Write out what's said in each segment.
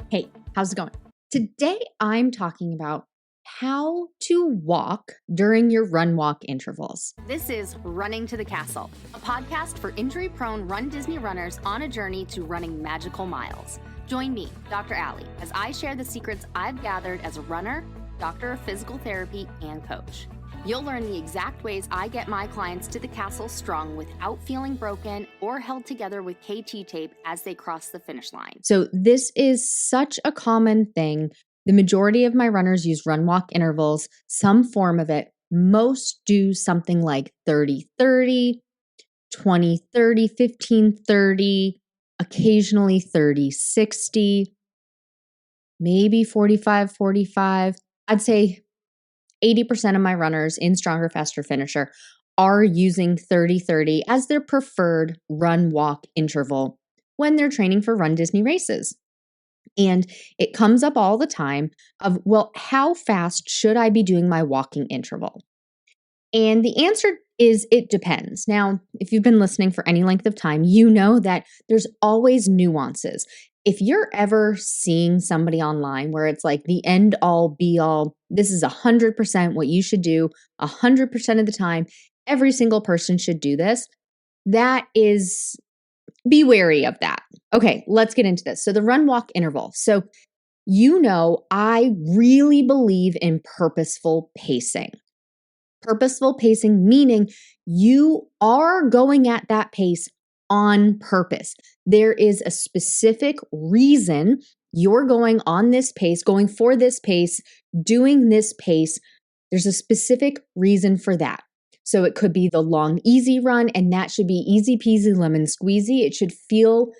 Hey, how's it going? Today I'm talking about how to walk during your run walk intervals. This is Running to the Castle, a podcast for injury-prone Run Disney runners on a journey to running magical miles. Join me, Dr. Allie, as I share the secrets I've gathered as a runner, doctor of physical therapy, and coach. You'll learn the exact ways I get my clients to the castle strong without feeling broken or held together with KT tape as they cross the finish line. So this is such a common thing. The majority of my runners use run walk intervals, some form of it. Most do something like 30-30, 20-30, 15-30, occasionally 30-60, maybe 45-45. I'd say 80% of my runners in Stronger, Faster, Finisher are using 30-30 as their preferred run walk interval when they're training for Run Disney races. And it comes up all the time of, well, how fast should I be doing my walking interval? And the answer is it depends. Now, if you've been listening for any length of time, you know that there's always nuances. If you're ever seeing somebody online where it's like the end all be all, this is 100% what you should do 100% of the time, every single person should do this, be wary of that. Okay, let's get into this. So the run walk interval. So I really believe in purposeful pacing. Purposeful pacing meaning you are going at that pace on purpose. There is a specific reason you're going on this pace, going for this pace, doing this pace. There's a specific reason for that. So it could be the long, easy run, and that should be easy peasy lemon squeezy. It should feel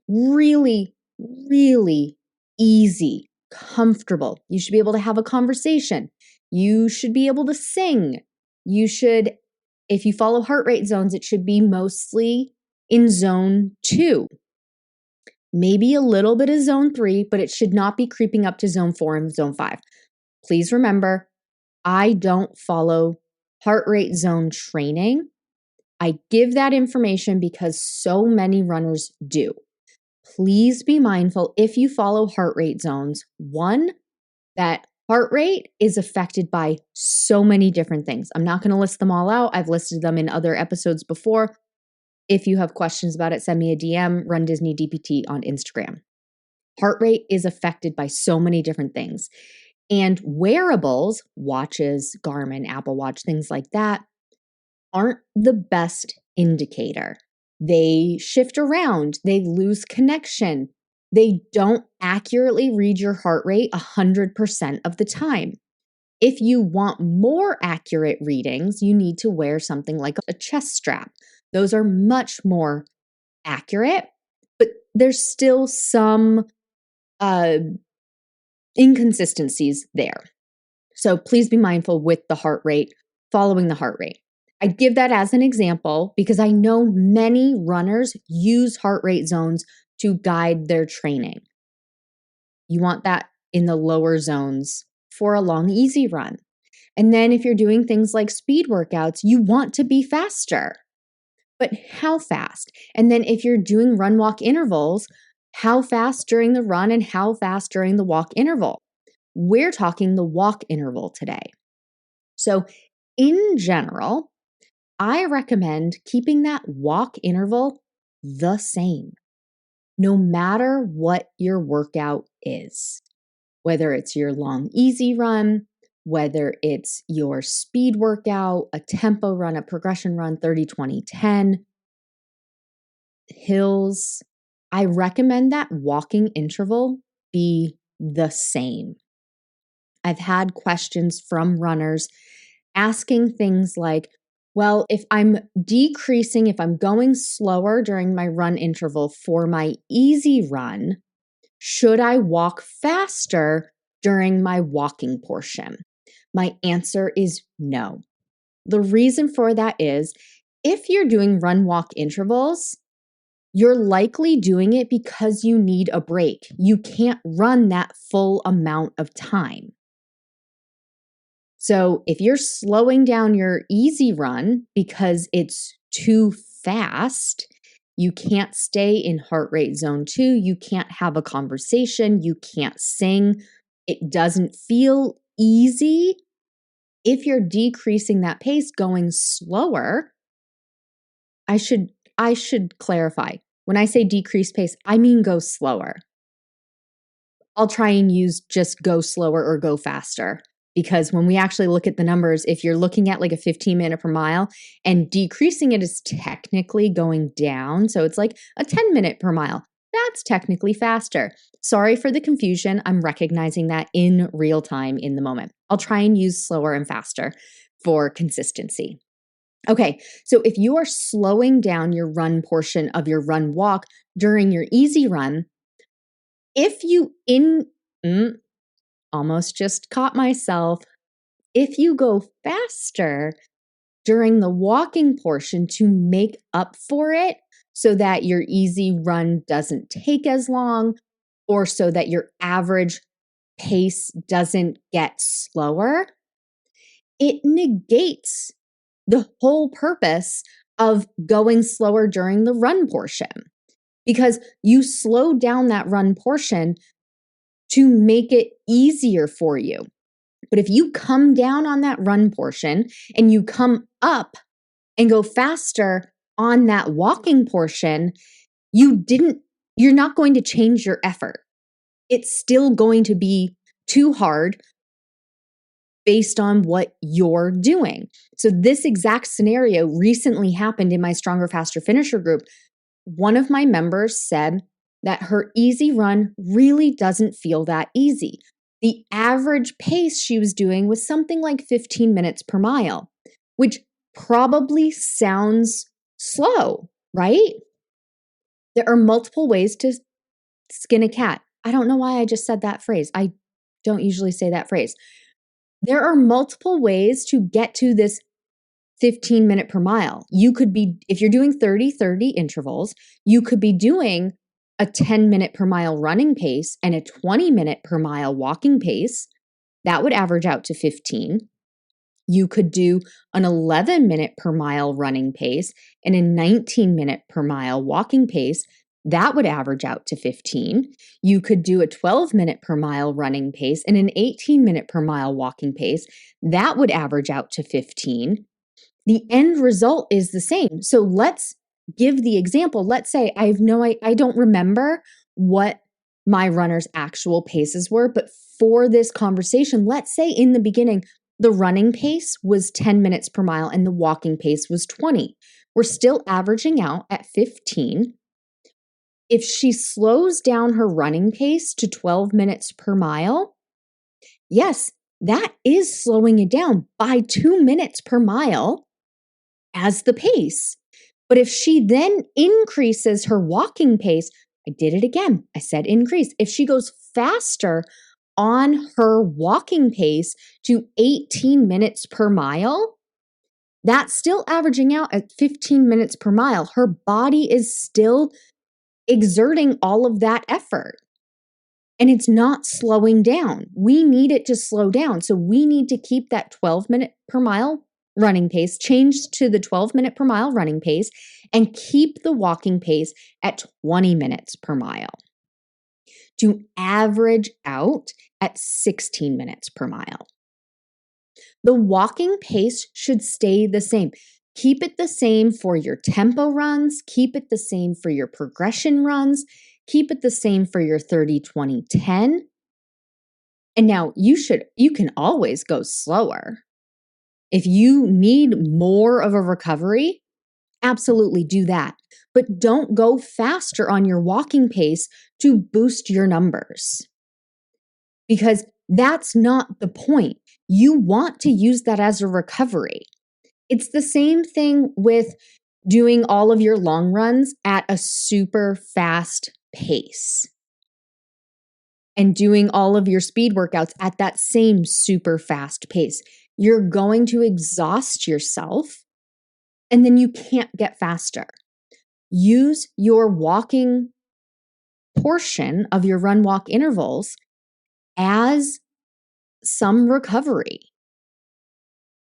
really, really easy, comfortable. You should be able to have a conversation. You should be able to sing. If you follow heart rate zones, it should be mostly in zone 2. Maybe a little bit of zone 3, but it should not be creeping up to zone 4 and zone 5. Please remember, I don't follow heart rate zone training. I give that information because so many runners do. Please be mindful if you follow heart rate zones. One, that heart rate is affected by so many different things. I'm not going to list them all out. I've listed them in other episodes before. If you have questions about it, send me a DM, runDisney DPT on Instagram. Heart rate is affected by so many different things. And wearables, watches, Garmin, Apple Watch, things like that, aren't the best indicator. They shift around, they lose connection. They don't accurately read your heart rate 100% of the time. If you want more accurate readings, you need to wear something like a chest strap. Those are much more accurate, but there's still some inconsistencies there. So please be mindful with the heart rate, following the heart rate. I give that as an example because I know many runners use heart rate zones to guide their training. You want that in the lower zones for a long, easy run. And then if you're doing things like speed workouts, you want to be faster. But how fast? And then if you're doing run walk intervals, how fast during the run and how fast during the walk interval? We're talking the walk interval today. So in general, I recommend keeping that walk interval the same, no matter what your workout is. Whether it's your long, easy run, whether it's your speed workout, a tempo run, a progression run, 30-20-10, hills, I recommend that walking interval be the same. I've had questions from runners asking things like, well, if I'm going slower during my run interval for my easy run, should I walk faster during my walking portion? My answer is no. The reason for that is if you're doing run walk intervals, you're likely doing it because you need a break. You can't run that full amount of time. So if you're slowing down your easy run because it's too fast, You can't stay in heart rate zone 2. You can't have a conversation. You can't sing. It doesn't feel easy. If you're decreasing that pace, going slower, I should clarify. When I say decrease pace, I mean go slower. I'll try and use just go slower or go faster, because when we actually look at the numbers, if you're looking at like a 15-minute per mile and decreasing it is technically going down, so it's like a 10-minute per mile, that's technically faster. Sorry for the confusion. I'm recognizing that in real time in the moment. I'll try and use slower and faster for consistency. Okay, so if you are slowing down your run portion of your run walk during your easy run, if you almost just caught myself. If you go faster during the walking portion to make up for it so that your easy run doesn't take as long, or so that your average pace doesn't get slower, it negates the whole purpose of going slower during the run portion, because you slow down that run portion to make it easier for you. But if you come down on that run portion and you come up and go faster on that walking portion, you're not going to change your effort. It's still going to be too hard based on what you're doing. So this exact scenario recently happened in my Stronger, Faster Finisher group. One of my members said that her easy run really doesn't feel that easy. The average pace she was doing was something like 15 minutes per mile, which probably sounds slow, right? There are multiple ways to skin a cat. I don't know why I just said that phrase. I don't usually say that phrase. There are multiple ways to get to this 15-minute per mile. You could be, if you're doing 30-30 intervals, you could be doing a 10-minute per mile running pace and a 20-minute per mile walking pace. That would average out to 15. You could do an 11-minute per mile running pace and a 19-minute per mile walking pace. That would average out to 15. You could do a 12-minute per mile running pace and an 18-minute per mile walking pace. That would average out to 15. The end result is the same. So let's give the example. Let's say I don't remember what my runner's actual paces were, but for this conversation, let's say in the beginning, the running pace was 10 minutes per mile and the walking pace was 20. We're still averaging out at 15. If she slows down her running pace to 12 minutes per mile, yes, that is slowing it down by 2 minutes per mile as the pace. But if she then increases her walking pace, I did it again. I said increase. If she goes faster on her walking pace to 18 minutes per mile, that's still averaging out at 15 minutes per mile. Her body is still exerting all of that effort. And it's not slowing down. We need it to slow down. So we need to keep that 12-minute per mile running pace, change to the 12-minute per mile running pace, and keep the walking pace at 20 minutes per mile to average out at 16 minutes per mile. The walking pace should stay the same. Keep it the same for your tempo runs. Keep it the same for your progression runs. Keep it the same for your 30-20-10. And now you can always go slower. If you need more of a recovery, absolutely do that. But don't go faster on your walking pace to boost your numbers, because that's not the point. You want to use that as a recovery. It's the same thing with doing all of your long runs at a super fast pace and doing all of your speed workouts at that same super fast pace. You're going to exhaust yourself and then you can't get faster. Use your walking portion of your run walk intervals as some recovery.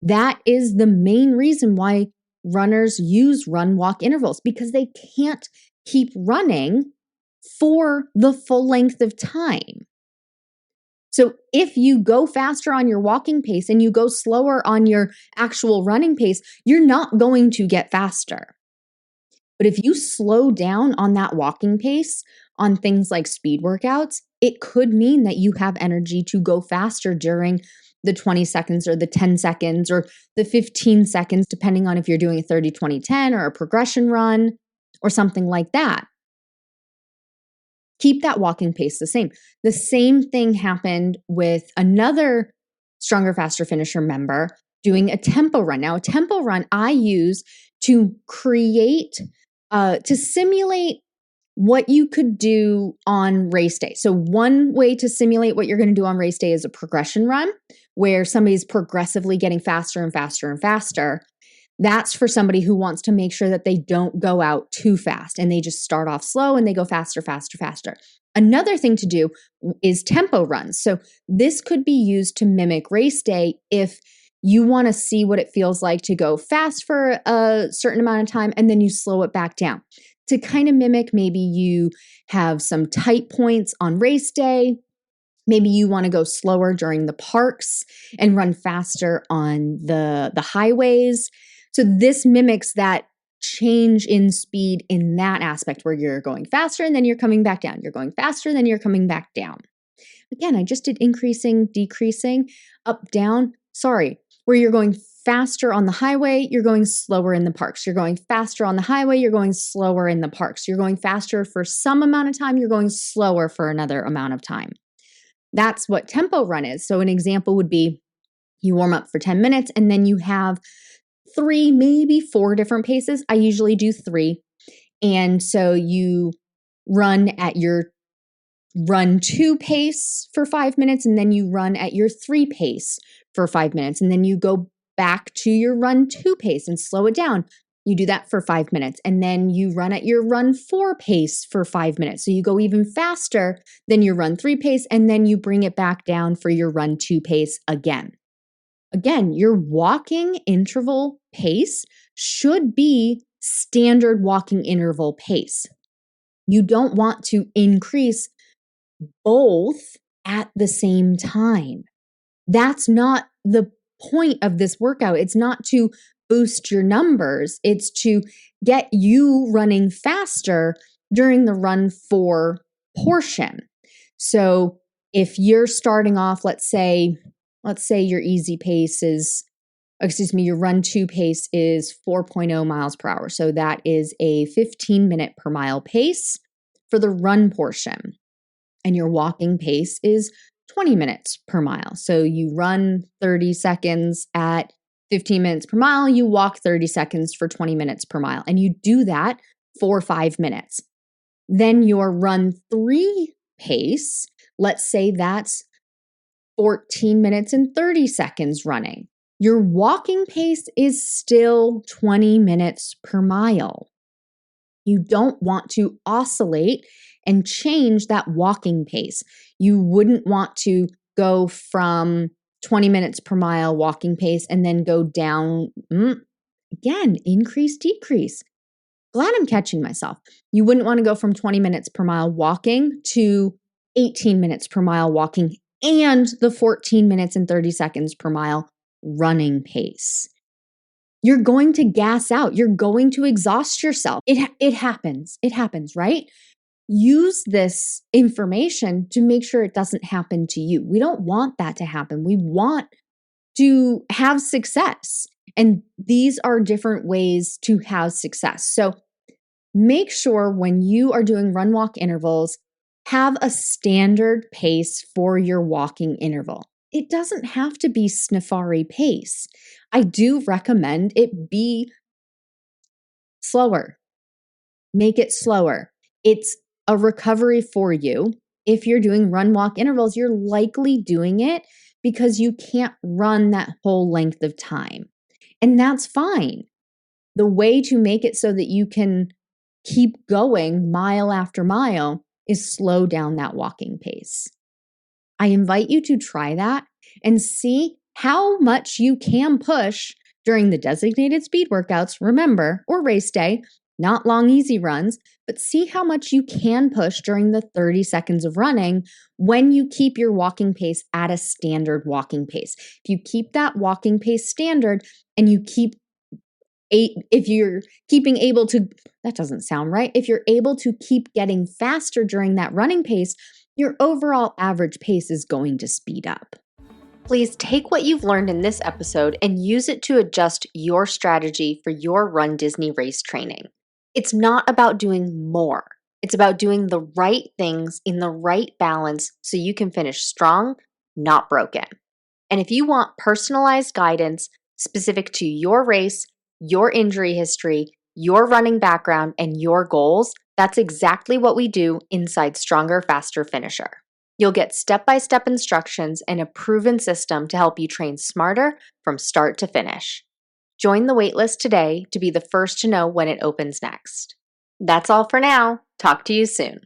That is the main reason why runners use run walk intervals because they can't keep running for the full length of time. So if you go faster on your walking pace and you go slower on your actual running pace, you're not going to get faster. But if you slow down on that walking pace on things like speed workouts, it could mean that you have energy to go faster during the 20 seconds or the 10 seconds or the 15 seconds, depending on if you're doing a 30-20-10 or a progression run or something like that. Keep that walking pace the same. The same thing happened with another Stronger, Faster, Finisher member doing a tempo run. Now, a tempo run I use to create, to simulate what you could do on race day. So one way to simulate what you're going to do on race day is a progression run where somebody's progressively getting faster and faster and faster. That's for somebody who wants to make sure that they don't go out too fast and they just start off slow and they go faster, faster, faster. Another thing to do is tempo runs. So this could be used to mimic race day if you want to see what it feels like to go fast for a certain amount of time and then you slow it back down. To kind of mimic, maybe you have some tight points on race day. Maybe you want to go slower during the parks and run faster on the highways. So this mimics that change in speed in that aspect where you're going faster and then you're coming back down. You're going faster, then you're coming back down. Again, I just did increasing, decreasing, up, down. Sorry, where you're going faster on the highway, you're going slower in the parks. You're going faster on the highway, you're going slower in the parks. You're going faster for some amount of time, you're going slower for another amount of time. That's what tempo run is. So an example would be you warm up for 10 minutes and then you have 3, maybe 4 different paces. I usually do 3. And so you run at your run 2 pace for 5 minutes, and then you run at your 3 pace for 5 minutes, and then you go back to your run 2 pace and slow it down. You do that for 5 minutes, and then you run at your run 4 pace for 5 minutes. So you go even faster than your run 3 pace, and then you bring it back down for your run 2 pace again. Again, your walking interval pace should be standard walking interval pace. You don't want to increase both at the same time. That's not the point of this workout. It's not to boost your numbers. It's to get you running faster during the run 4 portion. So if you're starting off, let's say your easy pace is, your run 2 pace is 4.0 miles per hour. So that is a 15-minute per mile pace for the run portion. And your walking pace is 20 minutes per mile. So you run 30 seconds at 15 minutes per mile, you walk 30 seconds for 20 minutes per mile. And you do that for 5 minutes. Then your run 3 pace, let's say that's 14 minutes and 30 seconds running. Your walking pace is still 20 minutes per mile. You don't want to oscillate and change that walking pace. You wouldn't want to go from 20 minutes per mile walking pace and then go down, again, increase, decrease. Glad I'm catching myself. You wouldn't want to go from 20 minutes per mile walking to 18 minutes per mile walking and the 14 minutes and 30 seconds per mile running pace. You're going to gas out. You're going to exhaust yourself. It happens. It happens, right? Use this information to make sure it doesn't happen to you. We don't want that to happen. We want to have success. And these are different ways to have success. So make sure when you are doing run walk intervals, have a standard pace for your walking interval. It doesn't have to be Sniffari pace. I do recommend it be slower. Make it slower. It's a recovery for you. If you're doing run walk intervals, you're likely doing it because you can't run that whole length of time. And that's fine. The way to make it so that you can keep going mile after mile is slow down that walking pace. I invite you to try that and see how much you can push During the designated speed workouts, remember, or race day, not long, easy runs, but see how much you can push during the 30 seconds of running when you keep your walking pace at a standard walking pace. If you keep that walking pace standard and you keep if you're keeping able to, that doesn't sound right. If you're able to keep getting faster during that running pace, your overall average pace is going to speed up. Please take what you've learned in this episode and use it to adjust your strategy for your Run Disney race training. It's not about doing more. It's about doing the right things in the right balance so you can finish strong, not broken. And if you want personalized guidance specific to your race, your injury history, your running background, and your goals, that's exactly what we do inside Stronger, Faster, Finisher. You'll get step-by-step instructions and a proven system to help you train smarter from start to finish. Join the waitlist today to be the first to know when it opens next. That's all for now. Talk to you soon.